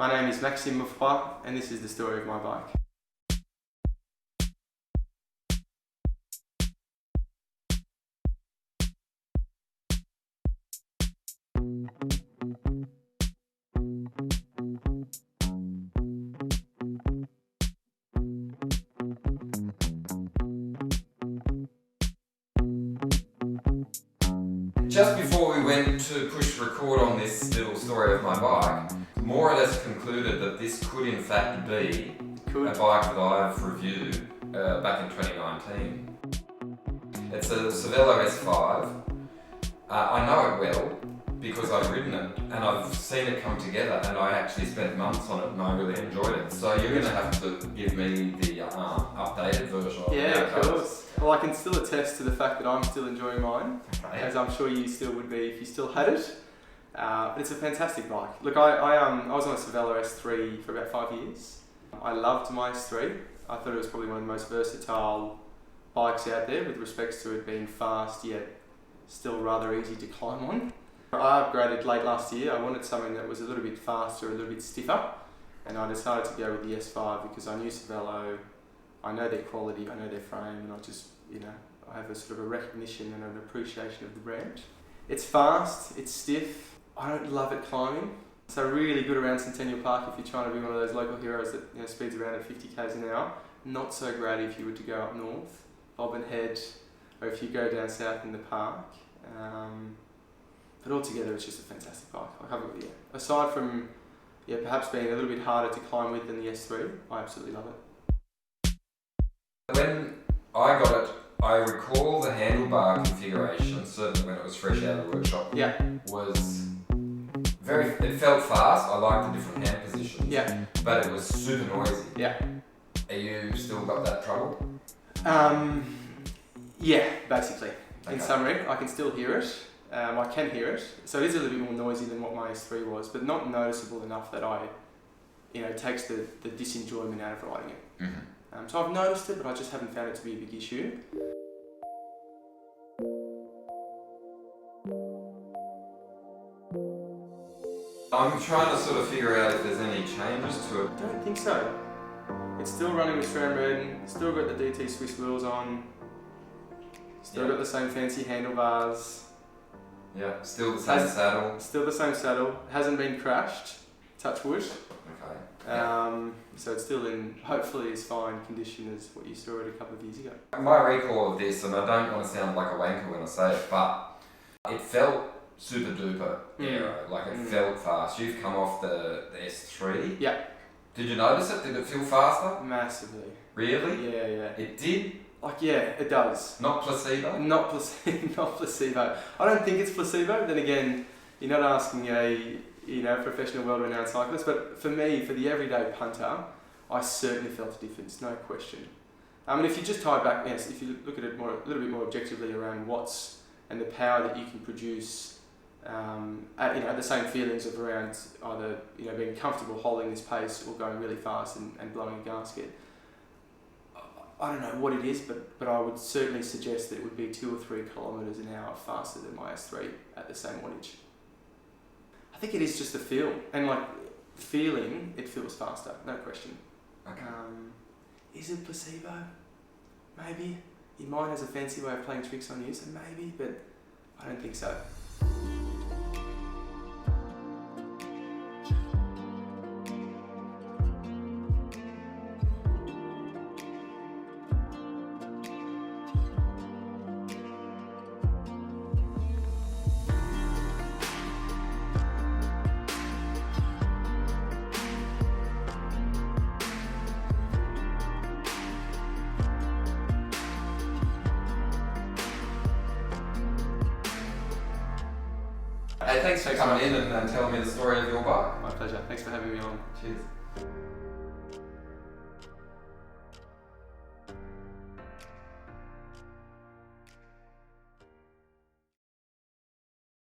My name is Maxime Moffroid and this is the story of my bike. Just before we went to push record on this little story of my bike, more or less concluded that this could in fact be a bike that I've reviewed back in 2019. It's a Cervélo S5. I know it well because I've ridden it and I've seen it come together, and I actually spent months on it and I really enjoyed it. So you're going to have to give me the updated version of it. Yeah, of course. Well, I can still attest to the fact that I'm still enjoying mine, as I'm sure you still would be if you still had it. But it's a fantastic bike. Look, I was on a Cervélo S3 for about 5 years. I loved my S3. I thought it was probably one of the most versatile bikes out there with respects to it being fast yet still rather easy to climb on. I upgraded late last year. I wanted something that was a little bit faster, a little bit stiffer, and I decided to go with the S5 because I knew Cervélo, I know their quality, I know their frame, and I just, I have a sort of a recognition and an appreciation of the brand. It's fast, it's stiff. I don't love it climbing. So really good around Centennial Park if you're trying to be one of those local heroes that speeds around at 50 k's an hour. Not so great if you were to go up north, Bob and Head, or if you go down south in the park. But altogether it's just a fantastic bike. Aside from perhaps being a little bit harder to climb with than the S3, I absolutely love it. When I got it, I recall the handlebar configuration, certainly when it was fresh out of the workshop, was it felt fast. I liked the different hand positions, but it was super noisy. Are you still got that trouble? Yeah, basically. Okay. In summary, I can still hear it. I can hear it, so it is a little bit more noisy than what my S3 was, but not noticeable enough that takes the disenjoyment out of riding it. Mm-hmm. So I've noticed it, but I just haven't found it to be a big issue. I'm trying to sort of figure out if there's any changes to it. I don't think so. It's still running with SRAM Red, still got the DT Swiss wheels on, still got the same fancy handlebars. Yeah, still the same saddle. Still the same saddle, hasn't been crashed, touch wood. Okay. So it's still in, hopefully, as fine condition as what you saw it a couple of years ago. My recall of this, and I don't want to sound like a wanker when I say it, but it felt super duper aero, like it felt fast. You've come off the S3. Yeah. Did you notice it? Did it feel faster? Massively. Really? Yeah. It did? It does. Not placebo? Not placebo. I don't think it's placebo. Then again, you're not asking a professional world-renowned cyclist, but for me, for the everyday punter, I certainly felt a difference, no question. And if you just tie it back, if you look at it a little bit more objectively around watts and the power that you can produce, the same feelings of around either being comfortable holding this pace or going really fast and blowing a gasket. I don't know what it is, but I would certainly suggest that it would be 2 or 3 kilometres an hour faster than my S3 at the same wattage. I think it is just the feel, and feeling, it feels faster, no question. Okay. Is it placebo? Maybe. Your mind has a fancy way of playing tricks on you, so maybe, but I don't think so. Hey, thanks for coming in and telling me the story of your bike. My pleasure. Thanks for having me on. Cheers.